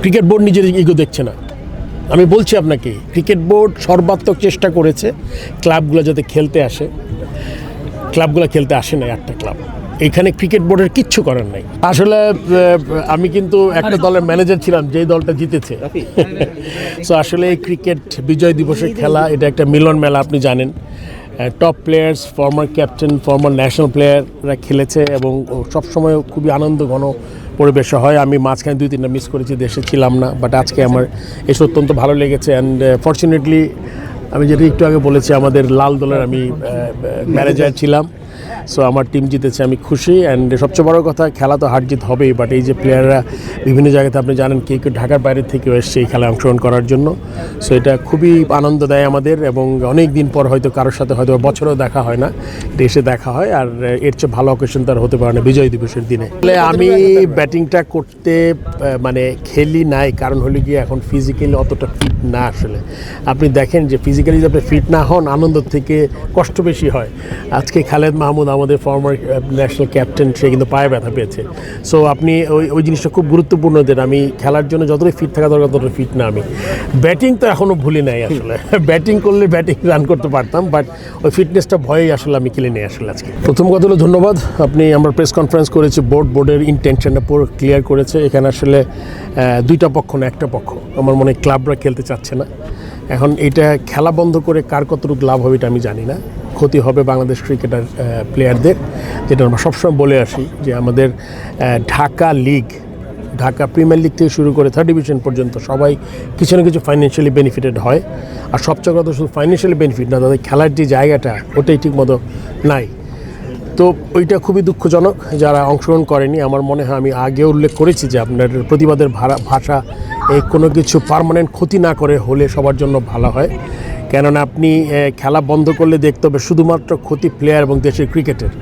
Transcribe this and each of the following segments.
Cricket board নিজের ego দেখছে না। আমি বলছি আপনাকে, ক্রিকেট বোর্ড সর্বাত্মক চেষ্টা করেছে ক্লাবগুলো যাতে খেলতে আসে। ক্লাবগুলো খেলতে আসে নাই, 8টা ক্লাব। এখানে ক্রিকেট বোর্ডের কিচ্ছু করার নাই। আসলে আমি কিন্তু একটা দলের ম্যানেজার ছিলাম যেই দলটা জিতেছে। সো আসলে এই ক্রিকেট বিজয় দিবসের খেলা, এটা একটা মিলন মেলা, আপনি জানেন। Top players, former captain, former national প্লেয়াররা খেলেছে এবং সবসময় খুবই আনন্দ ঘন পরিবেশ হয়। আমি মাঝখানে 2-3টা মিস করেছি, দেশে ছিলাম না, বাট আজকে আমার এসে অত্যন্ত ভালো লেগেছে। অ্যান্ড ফর্চুনেটলি আমি যেটা একটু আগে বলেছি, আমাদের লাল দলের আমি ম্যানেজার ছিলাম। সো আমার টিম জিতেছে, আমি খুশি। অ্যান্ড সবচেয়ে বড় কথা, খেলা তো হার জিত হবেই, বাট এই যে প্লেয়াররা বিভিন্ন জায়গাতে, আপনি জানেন কেউ কেউ ঢাকার বাইরে থেকেও এসছে এই খেলায় অংশগ্রহণ করার জন্য। সো এটা খুবই আনন্দ দেয় আমাদের, এবং অনেক দিন পর হয়তো কারোর সাথে হয়তো বছরেও দেখা হয় না, এটা এসে দেখা হয়। আর এর চেয়ে ভালো অকেশন তার হতে পারে না বিজয় দিবসের দিনে। আমি ব্যাটিংটা করতে মানে খেলি নাই, কারণ হলো গিয়ে এখন ফিজিক্যালি অতটা ফিট না। আসলে আপনি দেখেন যে ফিজিক্যালি যদি আপনি ফিট না হন, আনন্দ থেকে কষ্ট বেশি হয়। আজকে খালেদ মাহমুদ, আমাদের ফর্মার ন্যাশনাল ক্যাপ্টেন, সে কিন্তু পায়ে ব্যথা পেয়েছে। সো আপনি ওই জিনিসটা খুব গুরুত্বপূর্ণ, যে আমি খেলার জন্য যতটাই ফিট থাকা দরকার ততটা ফিট না আমি। ব্যাটিং তো এখনও ভুলি নাই আসলে। ব্যাটিং করলে ব্যাটিং রান করতে পারতাম, বাট ওই ফিটনেসটা ভয়েই আসলে আমি খেলে নিই আসলে আজকে। প্রথম কথা হলো ধন্যবাদ, আপনি আমরা প্রেস কনফারেন্স করেছি, বোর্ডের ইন্টেনশনটা পুরো ক্লিয়ার করেছে। এখানে আসলে 2টা পক্ষ না, একটা পক্ষ। আমার মনে হয় ক্লাবরা খেলতে চাচ্ছে না। এখন এটা খেলা বন্ধ করে কার কতটুকু লাভ হবে এটা আমি জানি না। ক্ষতি হবে বাংলাদেশ ক্রিকেটার প্লেয়ারদের, যেটা আমরা সবসময় বলে আসি, যে আমাদের Dhaka league, Dhaka premier league থেকে শুরু করে 3rd ডিভিশন পর্যন্ত সবাই কিছু না কিছু ফাইন্যান্সিয়ালি বেনিফিটেড হয়। আর সবচেয়ে কথা শুধু ফাইন্যান্সিয়ালি বেনিফিট না, তাদের খেলার যে জায়গাটা ওটাই ঠিকমতো নাই। তো ওইটা খুবই দুঃখজনক যারা অংশগ্রহণ করেনি। আমার মনে হয় আমি আগে উল্লেখ করেছি যে আপনার প্রতিবাদের ভাষা এই কোনো কিছু পার্মানেন্ট ক্ষতি না করে হলে সবার জন্য ভালো হয়। কেননা আপনি খেলা বন্ধ করলে দেখতে হবে শুধুমাত্র ক্ষতি প্লেয়ার এবং দেশের ক্রিকেটের।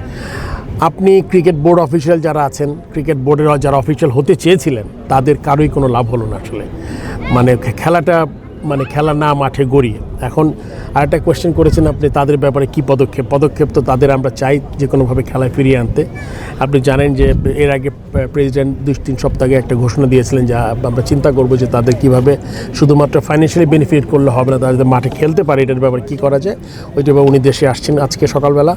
আপনি ক্রিকেট বোর্ড অফিসিয়াল যারা আছেন, ক্রিকেট বোর্ডের যারা অফিসিয়াল হতে চেয়েছিলেন, তাদের কারোই কোনো লাভ হলো না আসলে। মানে খেলাটা খেলা না মাঠে গড়িয়ে। এখন আরেকটা কোয়েশ্চেন করেছেন আপনি, তাদের ব্যাপারে কি পদক্ষেপ তো তাদের আমরা চাই যে কোনোভাবে খেলায় ফিরিয়ে আনতে। আপনি জানেন যে এর আগে প্রেসিডেন্ট 2-3 সপ্তাহ আগে একটা ঘোষণা দিয়েছিলেন যে আমরা চিন্তা করবো যে তাদের কীভাবে শুধুমাত্র ফাইন্যান্সিয়ালি বেনিফিট করলে হবে না, তারা যাতে মাঠে খেলতে পারে, এটার ব্যাপারে কী করা যায় ওইটা। উনি দেশে আসছেন আজকে সকালবেলা,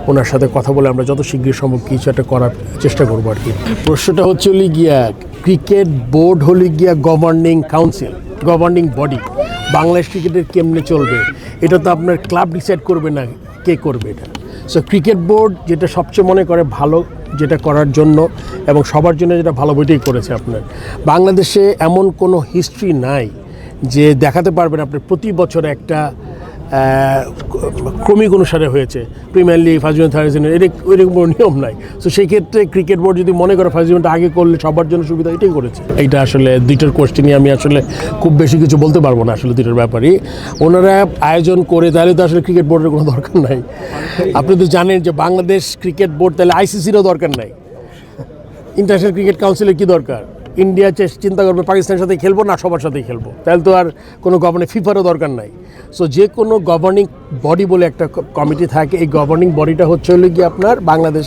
ওনার সাথে কথা বলে আমরা যত শীঘ্রই সম্ভব কিছু একটা করার চেষ্টা করবো আর কি। প্রশ্নটা হচ্ছে গিয়া, ক্রিকেট বোর্ড হলে গিয়া governing council, governing body. Bangladesh ক্রিকেটের কেমনে চলবে এটা তো আপনার ক্লাব ডিসাইড করবে না, কে করবে এটা। সো ক্রিকেট বোর্ড যেটা সবচেয়ে মনে করে ভালো, যেটা করার জন্য এবং সবার জন্য যেটা ভালো, বইটাই করেছে। আপনার বাংলাদেশে এমন কোনো হিস্ট্রি নাই যে দেখাতে পারবেন আপনি প্রতি বছর একটা ক্রমিক অনুসারে হয়েছে premier league, first division, third division, এরকম কোনো নিয়ম নাই। সো সেই ক্ষেত্রে ক্রিকেট বোর্ড যদি মনে করে ফার্স্ট ডিভিশনটা আগে করলে সবার জন্য সুবিধা, এটাই করেছে। এইটা আসলে 2টার কোশ্চেনই আমি আসলে খুব বেশি কিছু বলতে পারবো না আসলে 2টার ব্যাপারেই। ওনারা আয়োজন করে তাহলে তো আসলে ক্রিকেট বোর্ডের কোনো দরকার নাই। আপনি তো জানেন যে বাংলাদেশ ক্রিকেট বোর্ড, তাহলে আইসিসিরও দরকার নাই, ইন্টারন্যাশনাল ক্রিকেট কাউন্সিলের কী দরকার? ইন্ডিয়া চিন্তা করবে পাকিস্তানের সাথে খেলবো না সবার সাথেই খেলবো, তাহলে তো আর কোনো গভর্নিং, ফিফারও দরকার নাই। সো যে কোনো গভর্নিং বডি বলে একটা কমিটি থাকে, এই গভর্নিং বডিটা হচ্ছে গিয়ে আপনার বাংলাদেশ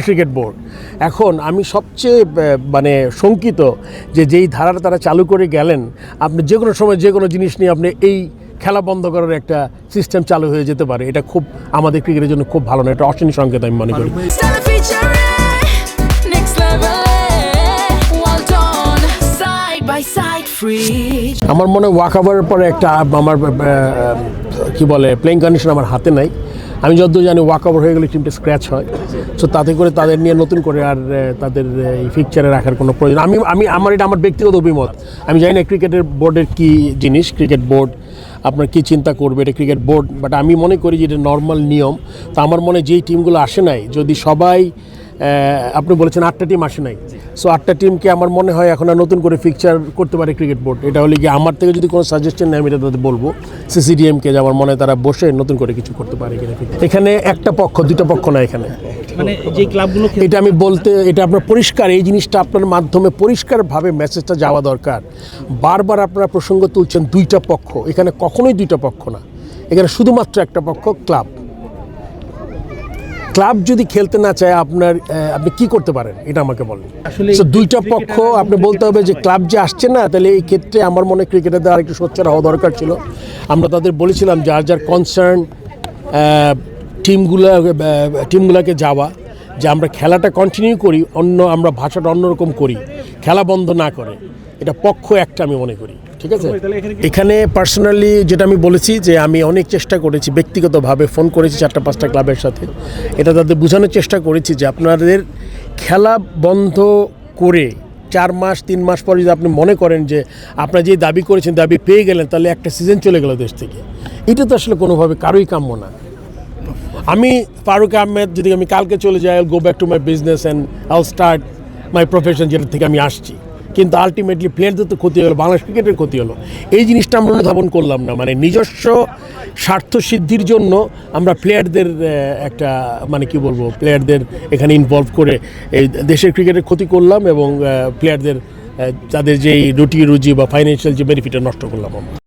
ক্রিকেট বোর্ড। এখন আমি সবচেয়ে শঙ্কিত যে যেই ধারাটা তারা চালু করে গেলেন, আপনি যে কোনো সময় যে কোনো জিনিস নিয়ে আপনি এই খেলা বন্ধ করার একটা সিস্টেম চালু হয়ে যেতে পারে। এটা খুব আমাদের ক্রিকেটের জন্য খুব ভালো না, এটা অশনি সংকেত আমি মনে করি। আমার মনে হয় ওয়াকওভারের পরে একটা আমার কি বলে প্লেইং কন্ডিশন আমার হাতে নাই। আমি যতদূর জানি ওয়াকওভার হয়ে গেলে টিমটা স্ক্র্যাচ হয়। সো তাতে করে তাদের নিয়ে নতুন করে আর তাদের এই ফিকচারে রাখার কোনো প্রয়োজন আমার ব্যক্তিগত অভিমত। আমি জানি না ক্রিকেটের বোর্ডের কী জিনিস, ক্রিকেট বোর্ড আপনার কী চিন্তা করবে, এটা ক্রিকেট বোর্ড। বাট আমি মনে করি যে এটা নর্মাল নিয়ম। তো আমার মনে যেই টিমগুলো আসে নাই, যদি সবাই আপনি বলেছেন 8টা টিম আসে নাই, সো 8টা টিমকে আমার মনে হয় এখন আর নতুন করে ফিকচার করতে পারে ক্রিকেট বোর্ড। এটা হলে গিয়ে আমার থেকে যদি কোনো সাজেশন নেয় আমি এটা তাদের বলবো সিসিডিএমকে, যে আমার মনে হয় তারা বসে নতুন করে কিছু করতে পারে কিনা। এখানে একটা পক্ষ, 2টা পক্ষ না, এখানে যে ক্লাবগুলো, এটা আমি বলতে, এটা আপনার পরিষ্কার, এই জিনিসটা আপনার মাধ্যমে পরিষ্কারভাবে মেসেজটা যাওয়া দরকার। বারবার আপনারা প্রসঙ্গ তুলছেন 2টা পক্ষ, এখানে কখনোই 2টা পক্ষ না, এখানে শুধুমাত্র একটা পক্ষ, ক্লাব। ক্লাব যদি খেলতে না চায় আপনি কি করতে পারেন এটা আমাকে বলেন। আসলে So, দুইটা পক্ষ আপনি বলতে হবে যে ক্লাব যে আসছে না, তাহলে এই ক্ষেত্রে আমার মনে হয় ক্রিকেটারদের আরেকটু সোচ্চার হওয়া দরকার ছিল। আমরা তাদের বলেছিলাম যার যার কনসার্ন টিমগুলোকে যাওয়া, যে আমরা খেলাটা কন্টিনিউ করি, আমরা ভাষাটা অন্যরকম করি, খেলা বন্ধ না করে, এটা পক্ষ একটা আমি মনে করি। ঠিক আছে, এখানে পার্সোনালি যেটা আমি বলেছি যে আমি অনেক চেষ্টা করেছি, ব্যক্তিগতভাবে ফোন করেছি 4-5টা ক্লাবের সাথে, এটা তাদের বোঝানোর চেষ্টা করেছি যে আপনাদের খেলা বন্ধ করে 4 মাস 3 মাস পরে যদি আপনি মনে করেন যে আপনারা যে দাবি করেছেন দাবি পেয়ে গেলেন, তাহলে একটা সিজন চলে গেল দেশ থেকে। এটা তো আসলে কোনোভাবে কারোই কাম্য না। আমি ফারুক আহমেদ যদি আমি কালকে চলে যাই, go back to my business and I start my profession, যেটা থেকে আমি আসছি, কিন্তু আলটিমেটলি প্লেয়ারদের তো ক্ষতি হলো, বাংলাদেশ ক্রিকেটের ক্ষতি হলো। এই জিনিসটা আমরা অনুধাবন করলাম না, মানে নিজস্ব স্বার্থ সিদ্ধির জন্য আমরা প্লেয়ারদের একটা মানে কি বলবো, প্লেয়ারদের এখানে ইনভলভ করে এই দেশের ক্রিকেটের ক্ষতি করলাম এবং প্লেয়ারদের তাদের যেই রুটি রুজি বা ফাইন্যান্সিয়াল যে বেনিফিটটা নষ্ট করলাম আমরা।